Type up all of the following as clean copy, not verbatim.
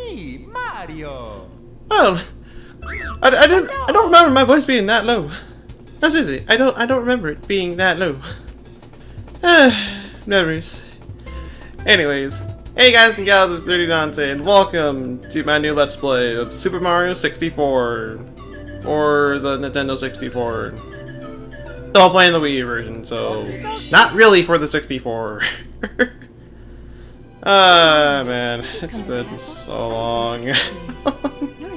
me, Mario. Oh, I don't remember my voice being that low. No, seriously, I don't remember it being that low. Memories. Anyways, hey guys and gals, it's 30 Dante, and welcome to my new Let's Play of Super Mario 64, or the Nintendo 64. Though I'm playing the Wii U version, so not really for the 64. Ah, man, it's been so long. Yours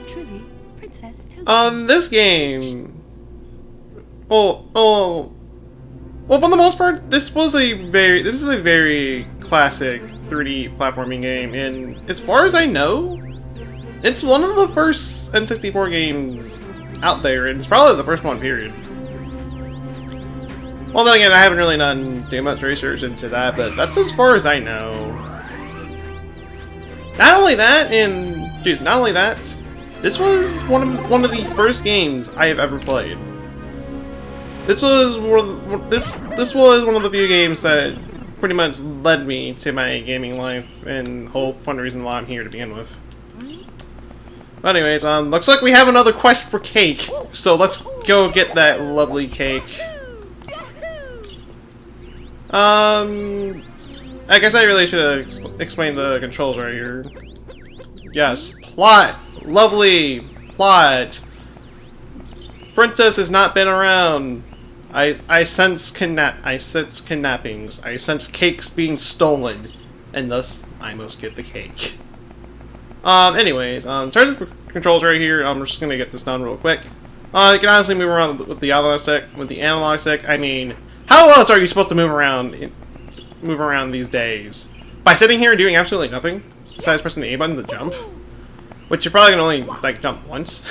truly, Princess Toadstool. This game. Well, for the most part, this is a very classic 3D platforming game, and as far as I know, it's one of the first N64 games out there, and it's probably the first one, period. Well, then again, I haven't really done too much research into that, but that's as far as I know. Not only that, this was one of the first games I have ever played. This was one of the few games that pretty much led me to my gaming life, and whole point of reason why I'm here to begin with. But anyways, looks like we have another quest for cake, so let's go get that lovely cake. I guess I really should have explained the controls right here. Yes, plot! Lovely! Plot! Princess has not been around. I sense kidnappings. I sense cakes being stolen. And thus, I must get the cake. Anyways, in terms of controls right here, I'm just gonna get this done real quick. You can honestly move around with the analog stick. I mean, how else are you supposed to move around these days? By sitting here and doing absolutely nothing besides pressing the A button to jump, which you're probably gonna only like jump once.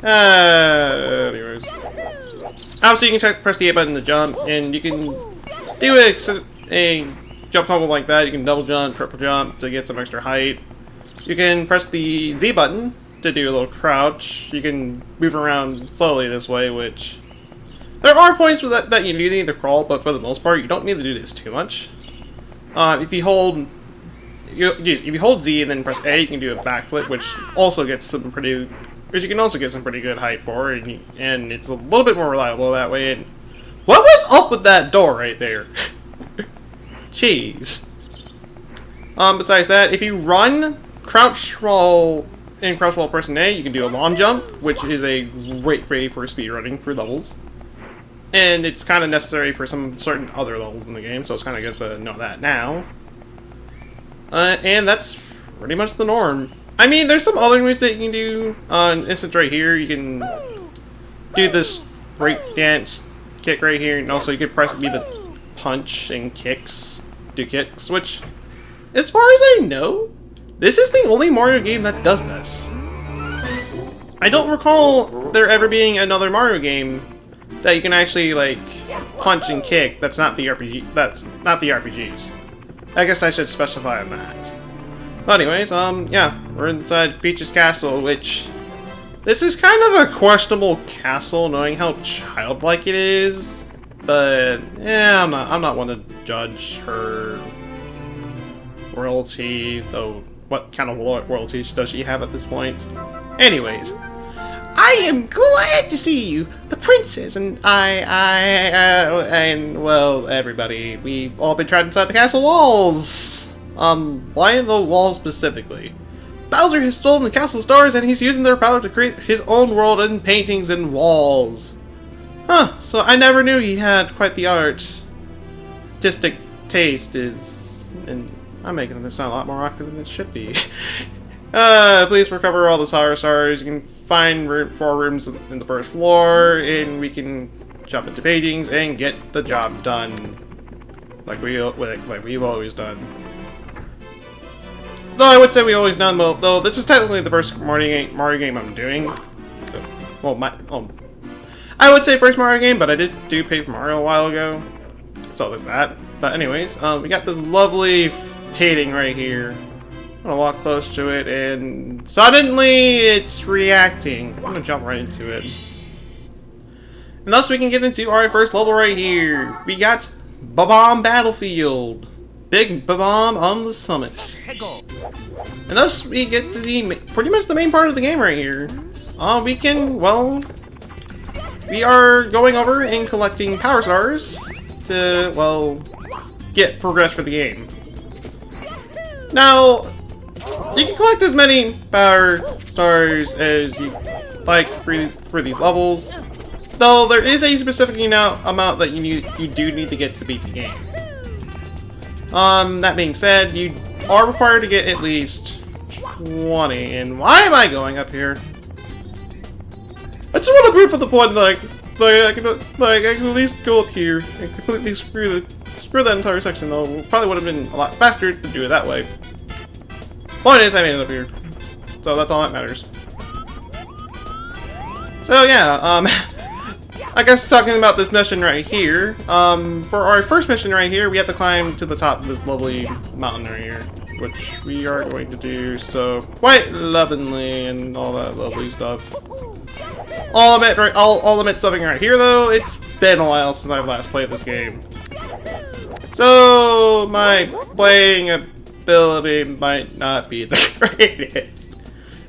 Anyways, obviously you can press the A button to jump, and you can do a jump combo like that. You can double jump, triple jump to get some extra height. You can press the Z button to do a little crouch. You can move around slowly this way, which there are points with that you do need to crawl, but for the most part, you don't need to do this too much. If you hold Z and then press A, you can do a backflip, which you can also get some pretty good height for, and it's a little bit more reliable that way. And what was up with that door right there? Jeez. Besides that, if you run, crouch while pressing A, you can do a long jump, which is a great way for speedrunning through levels. And it's kind of necessary for some certain other levels in the game, so it's kind of good to know that now. And that's pretty much the norm. I mean, there's some other moves that you can do on instance right here. You can do this break dance kick right here, and also you could press B to punch and do kicks, which, as far as I know, this is the only Mario game that does this. I don't recall there ever being another Mario game that you can actually, like, punch and kick. That's not the RPGs. I guess I should specify on that. But anyways, yeah, we're inside Peach's castle, which this is kind of a questionable castle, knowing how childlike it is. But yeah, I'm not one to judge her royalty, though. What kind of royalty does she have at this point? Anyways, I am glad to see you, the princess, and well, everybody. We've all been trapped inside the castle walls. Why the walls specifically? Bowser has stolen the castle stars, and he's using their power to create his own world and paintings and walls. Huh, so I never knew he had quite the artistic taste, and I'm making this sound a lot more awkward than it should be. Please recover all the Star Stars. You can find 4 rooms in the first floor, and we can jump into paintings and get the job done, like we've always done. Though I would say we always done, well, though this is technically the first Mario game I'm doing. Well, I would say first Mario game, but I did do Paper Mario a while ago, so there's that. But anyways, we got this lovely painting right here. I'm gonna walk close to it, and suddenly it's reacting. I'm gonna jump right into it. And thus we can get into our first level right here. We got Bob-omb Battlefield. big bomb on the summit. And thus we get to the pretty much the main part of the game right here. We can, well, we are going over and collecting power stars to, well, get progress for the game. Now, you can collect as many power stars as you like for these levels, though there is a specific amount that you do need to get to beat the game. That being said, you are required to get at least 20, and why am I going up here? I just want to prove for the point that I can at least go up here and completely screw that entire section, though. It probably would have been a lot faster to do it that way. Point is, I made it up here, so that's all that matters. So yeah, I guess talking about this mission right here, for our first mission right here, we have to climb to the top of this lovely mountain right here, which we are going to do so quite lovingly and all that lovely stuff. I'll admit something right here though, it's been a while since I've last played this game. So, my playing ability might not be the greatest.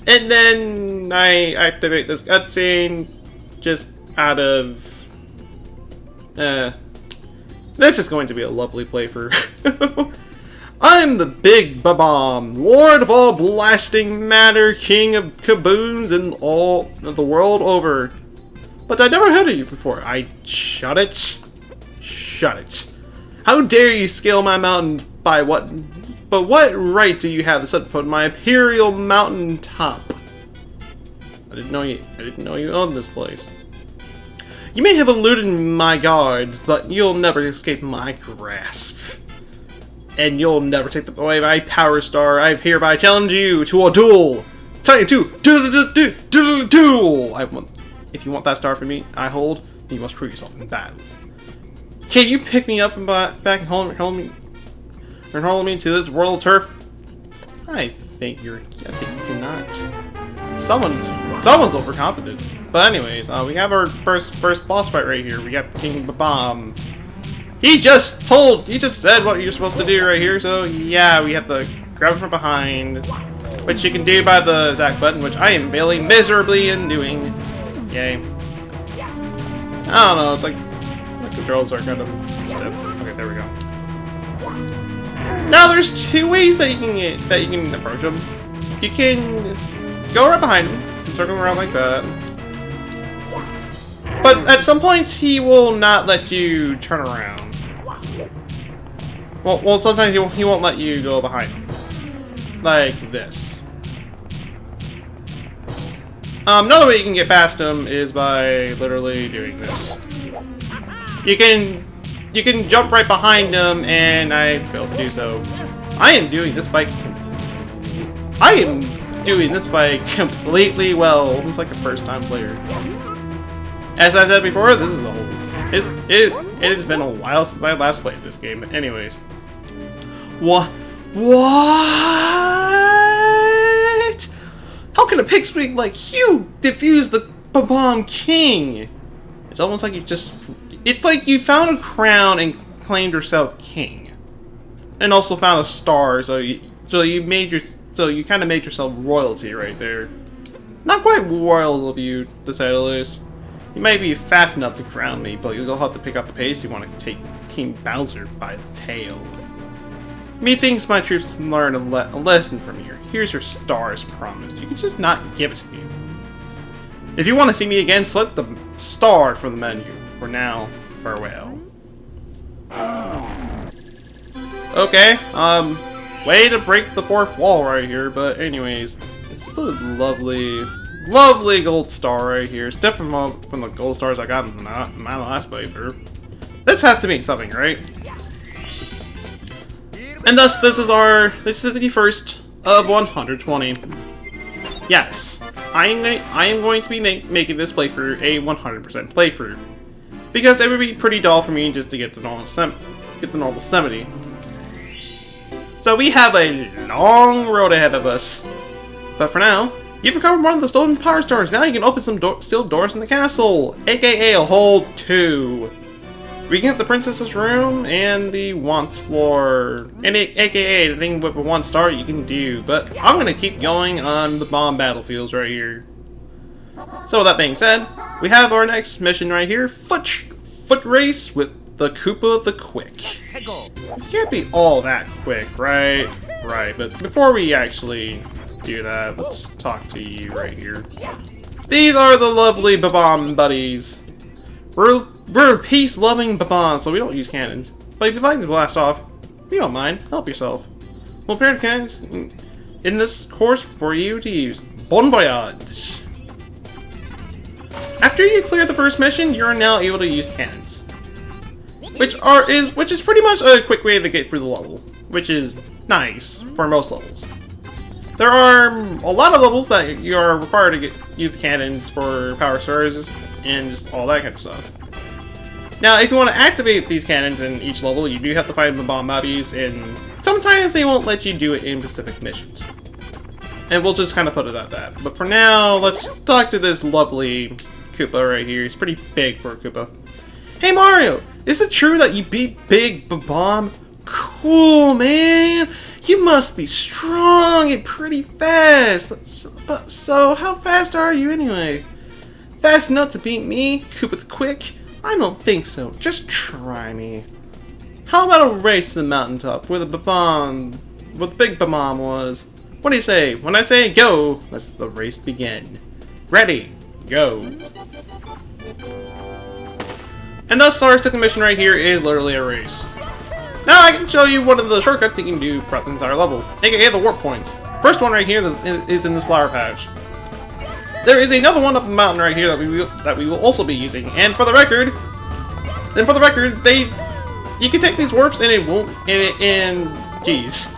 And then I activate this cutscene just out of... this is going to be a lovely playthrough. I'm the Big Babomb, Lord of all blasting matter, King of kaboons and all the world over. But I never heard of you before. Shut it. Shut it. How dare you scale my mountain by what... But what right do you have to set foot on my imperial mountain top? I didn't know you owned this place. You may have eluded my guards, but you'll never escape my grasp. And you'll never take away my power star. I hereby challenge you to a duel. Time to duel. If you want that star from me, I hold. You must prove yourself in battle. Can you pick me up and back and hold me to this world turf? I think you cannot. Someone's overconfident. But anyways, we have our first boss fight right here. We got King Babomb. He just said what you're supposed to do right here, so yeah, we have to grab him from behind, which you can do by the attack button, which I am failing miserably in doing. Yay. I don't know, it's like the controls are kind of stiff. Okay, there we go. Now there's two ways that you can approach him. You can go right behind him and circle around like that. But at some points he will not let you turn around. Well, sometimes he won't let you go behind him. Like this. Another way you can get past him is by literally doing this. You can jump right behind him, and I failed to do so. I am doing this by completely well, almost like a first-time player. As I said before, this is it has been a while since I last played this game. But anyways, what? How can a pipsqueak like you defuse the Babomb King? It's almost like it's like you found a crown and claimed yourself king, and also found a star. So you kind of made yourself royalty right there. Not quite royal of you, to say the least. You might be fast enough to crown me, but you'll have to pick up the pace. You want to take King Bowser by the tail. Methinks my troops learn a lesson from you. Here's your star as promised. You can just not give it to me. If you want to see me again, select the star from the menu. For now, farewell. Okay, way to break the fourth wall right here, but anyways, it's a lovely gold star right here. It's different from the gold stars I got in my last playthrough. This has to mean something, right? And thus, this is the first of 120. Yes, I am going to be making this playthrough a 100% playthrough, because it would be pretty dull for me just to get the normal 70. So we have a long road ahead of us. But for now, you've recovered one of the stolen power stars. Now you can open some steel doors in the castle, aka a hole 2. We can get the princess's room and the wants floor, and aka the thing with a 1 star you can do. But I'm gonna keep going on the bomb battlefields right here. So with that being said, we have our next mission right here: foot race with the Koopa the Quick. It can't be all that quick, right? Right. But before we actually do that, let's talk to you right here. These are the lovely Babam buddies. We're peace-loving Babam, so we don't use cannons. But if you'd like to blast off, we don't mind. Help yourself. We'll prepare cannons in this course for you to use. Bon voyage! After you clear the first mission, you are now able to use cannons, which is pretty much a quick way to get through the level, which is nice for most levels. There are a lot of levels that you are required to use cannons for power stars and just all that kind of stuff. Now, if you want to activate these cannons in each level, you do have to find the bomb mobbies, and sometimes they won't let you do it in specific missions. And we'll just kind of put it at that. But for now, let's talk to this lovely Koopa right here. He's pretty big for a Koopa. Hey Mario, is it true that you beat Big Babam? Cool, man! You must be strong and pretty fast! So how fast are you anyway? Fast enough to beat me, Koopa the Quick? I don't think so. Just try me. How about a race to the mountaintop where the Big Babam was? What do you say? When I say go, let's the race begin. Ready, go. And thus our second mission right here is literally a race. Now I can show you one of the shortcuts you can do throughout the entire level, aka the warp points. First one right here is in this flower patch. There is another one up the mountain right here that we will also be using. And for the record, you can take these warps and it won't, geez,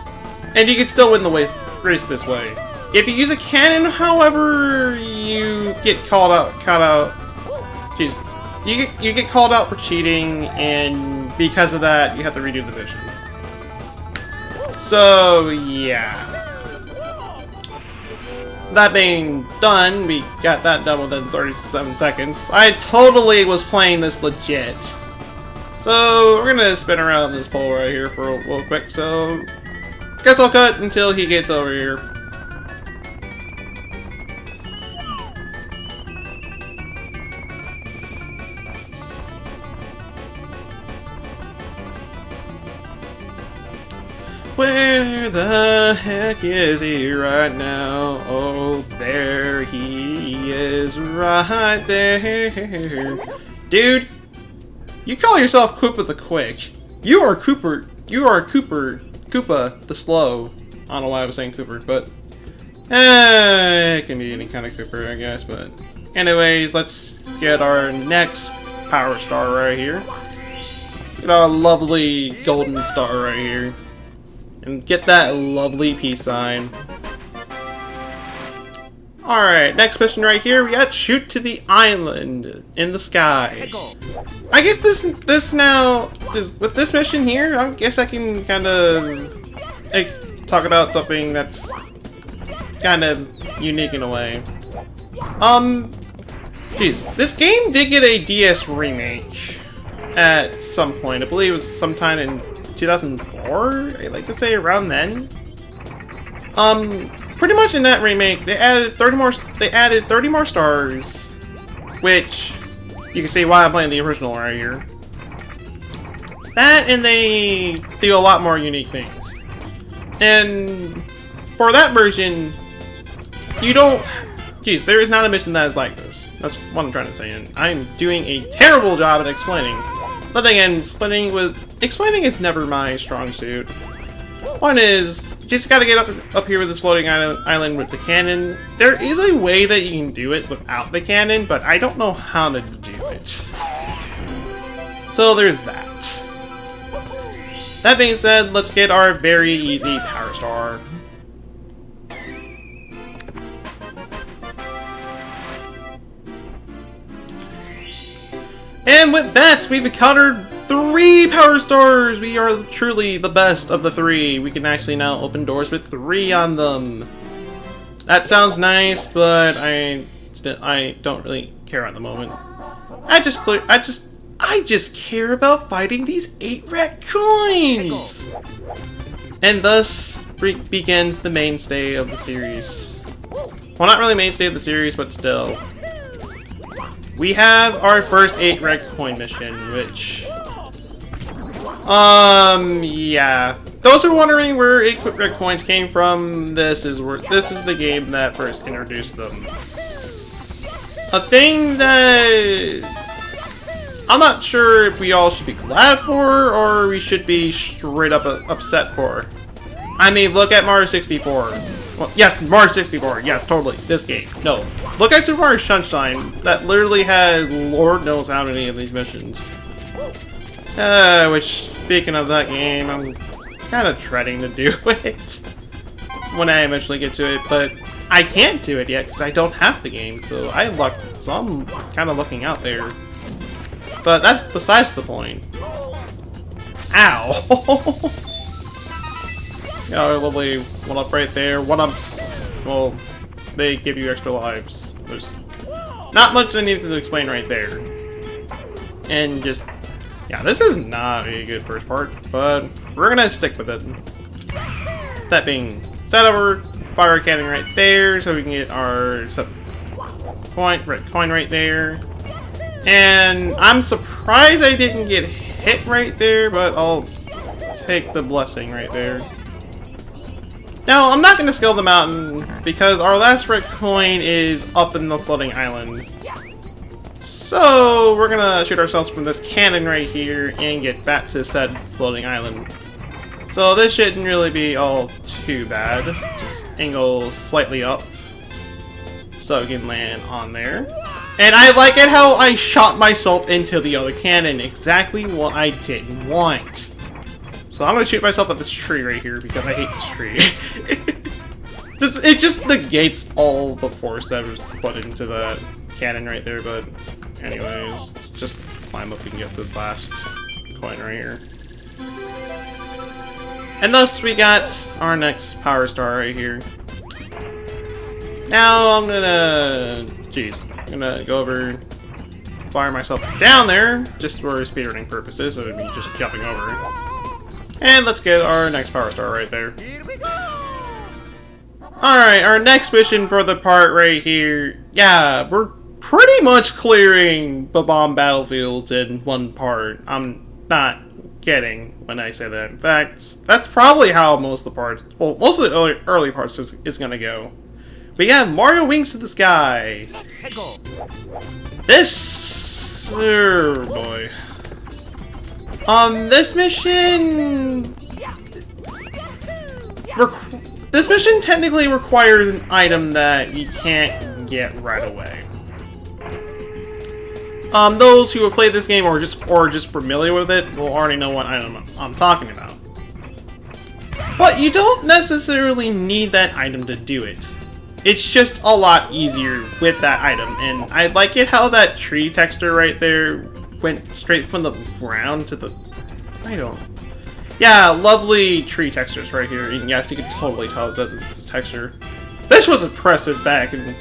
and you can still win the race this way. If you use a cannon, however, you get called out. Jeez, you get called out for cheating, and because of that, you have to redo the mission. So yeah. That being done, we got that done within 37 seconds. I totally was playing this legit. So we're gonna spin around this pole right here for real quick. So guess I'll cut until he gets over here. Where the heck is he right now? Oh, there he is right there. Dude, you call yourself Koopa the Quick. You are Koopa the Slow. I don't know why I was saying Cooper, but it can be any kind of Cooper, I guess. But anyways, let's get our next power star right here. Get our lovely golden star right here. And get that lovely peace sign. Alright, next mission right here, we got shoot to the island in the sky. I guess this now is with this mission here, I guess I can kind of talk about something that's kind of unique in a way. Geez, this game did get a DS remake at some point. I believe it was sometime in 2004, I like to say around then. Pretty much in that remake, they added 30 more stars, which you can see why I'm playing the original right here. That, and they do a lot more unique things. And for that version, you don't. Geez, there is not a mission that is like this. That's what I'm trying to say, and I'm doing a terrible job at explaining. But again, explaining is never my strong suit. One is, you just gotta get up here with this floating island with the cannon. There is a way that you can do it without the cannon, but I don't know how to do it. So there's that. That being said, let's get our very easy power star. And with that, we've encountered 3 power stars! We are truly the best of the 3. We can actually now open doors with 3 on them. That sounds nice, but I don't really care at the moment. I I just care about fighting these 8 red coins! And thus begins the mainstay of the series. Well, not really mainstay of the series, but still. We have our first 8 red coin mission, which... yeah. Those who are wondering where 8 red coins came from, this is the game that first introduced them. A thing that... I'm not sure if we all should be glad for, or we should be straight up upset for. I mean, look at Mario 64. Well, yes, Mario 64. Yes, totally. This game. No. Look at Super Mario Sunshine. That literally has Lord knows how many of these missions. Which, speaking of that game, I'm kind of dreading to do it. When I eventually get to it, but I can't do it yet because I don't have the game, so I'm kind of looking out there. But that's besides the point. Ow! Yeah, lovely 1-up right there. 1-ups, well, they give you extra lives. There's not much I need to explain right there. And just, yeah, this is not a good first part, but we're gonna stick with it. That being said, over fire cannon right there, so we can get our red coin right there. And I'm surprised I didn't get hit right there, but I'll take the blessing right there. Now, I'm not going to scale the mountain, because our last red coin is up in the floating island. So, we're going to shoot ourselves from this cannon right here, and get back to said floating island. So this shouldn't really be all too bad. Just angle slightly up, so we can land on there. And I like it how I shot myself into the other cannon. Exactly what I didn't want. So I'm gonna shoot myself at this tree right here because I hate this tree. It just negates all the force that was put into the cannon right there, but anyways, just climb up and get this last coin right here. And thus we got our next power star right here. Now I'm gonna go over, fire myself down there, just for speedrunning purposes, so it'd be just jumping over. And let's get our next power star right there. Alright, our next mission for the part right here. Yeah, we're pretty much clearing the bomb battlefields in one part. I'm not kidding when I say that. In fact, that's probably how most of the parts, well, most of the early parts is gonna go. We have Mario Wings to the Sky. This... oh boy. This mission... this mission technically requires an item that you can't get right away. Those who have played this game or just familiar with it will already know what item I'm talking about. But you don't necessarily need that item to do it. It's just a lot easier with that item, and I like it how that tree texture right there went straight from the ground to the... I don't... yeah, lovely tree textures right here, and yes, you can totally tell that this is texture. This was impressive back in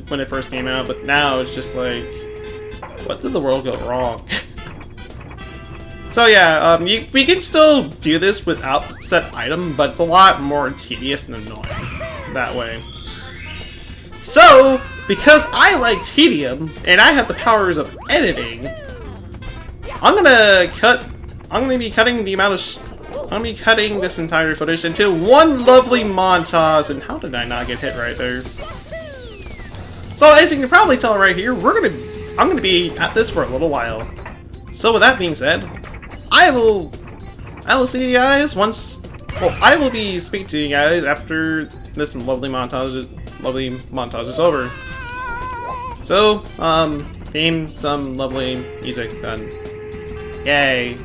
when it first came out, but now it's just like... what did the world go wrong? So yeah, we can still do this without set item, but it's a lot more tedious and annoying that way. So, because I like tedium, and I have the powers of editing, I'm gonna be cutting this entire footage into one lovely montage, and how did I not get hit right there? So as you can probably tell right here, I'm gonna be at this for a little while. So with that being said, I will see you guys once. Well, I will be speaking to you guys after this lovely montage is over. So, theme, some lovely music done. Yay!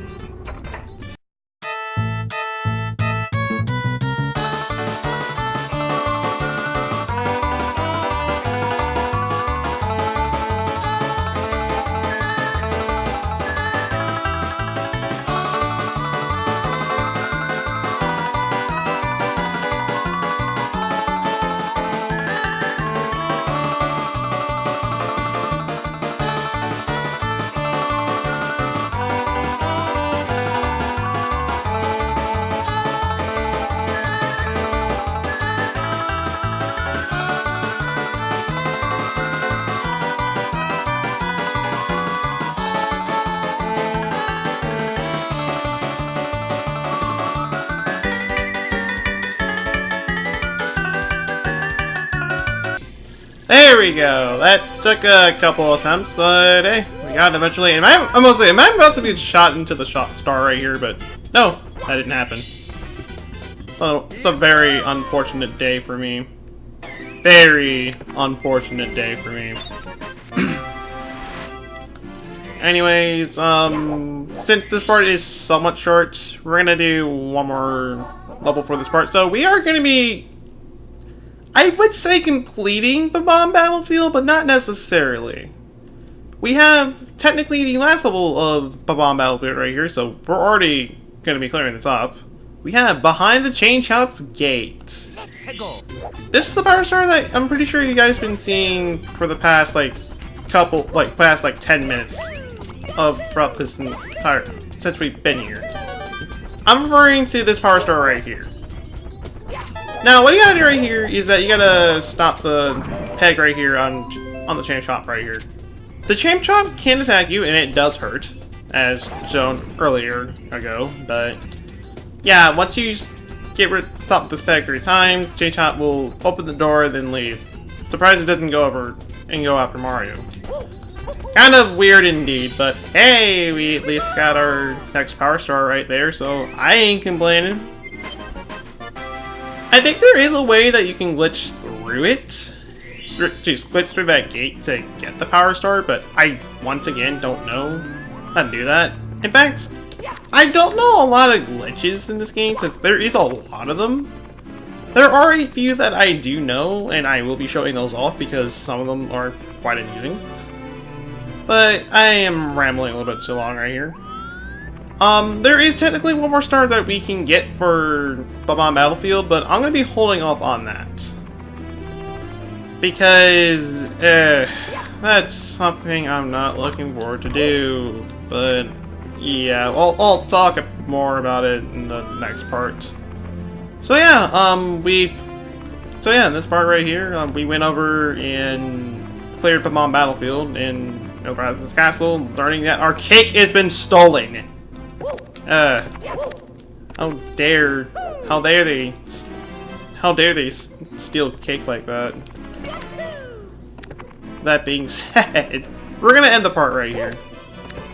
There we go. That took a couple attempts, but hey, we got it eventually. And I'm gonna say, am I about to be shot into the shot star right here? But no, that didn't happen. So it's a very unfortunate day for me. Very unfortunate day for me. Anyways, since this part is somewhat short, we're gonna do one more level for this part. So we are gonna be, I would say, completing the bomb battlefield, but not necessarily. We have technically the last level of the bomb battlefield right here, so we're already gonna be clearing this up. We have Behind the Chain Chop's Gate. This is the power star that I'm pretty sure you guys have been seeing for the past past 10 minutes throughout this entire, since we've been here. I'm referring to this power star right here. Now, what you gotta do right here is that you gotta stop the peg right here on the chain chomp right here. The chain chomp can attack you, and it does hurt, as shown earlier ago. But yeah, once you stop this peg 3 times, chain chomp will open the door, then leave. Surprised it doesn't go over and go after Mario. Kind of weird indeed, but hey, we at least got our next power star right there, so I ain't complaining. I think there is a way that you can glitch through it. Just glitch through that gate to get the power star, but I, once again, don't know how to do that. In fact, I don't know a lot of glitches in this game, since there is a lot of them. There are a few that I do know, and I will be showing those off because some of them are quite amusing. But I am rambling a little bit too long right here. There is technically one more star that we can get for the bomb battlefield, but I'm going to be holding off on that. Because, that's something I'm not looking forward to do. But, yeah, I'll talk more about it in the next part. So yeah, in this part right here, we went over and cleared the bomb battlefield and over at this castle, learning that our cake has been stolen. How dare they steal cake like that? That being said, we're gonna end the part right here.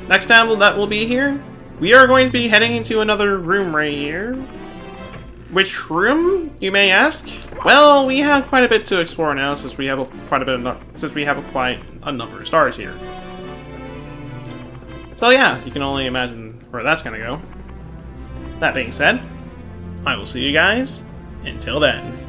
Next time that will be here, we are going to be heading into another room right here. Which room, you may ask? Well, we have quite a bit to explore now, since we have quite a number of stars here. So yeah, you can only imagine where that's gonna go. That being said, I will see you guys until then.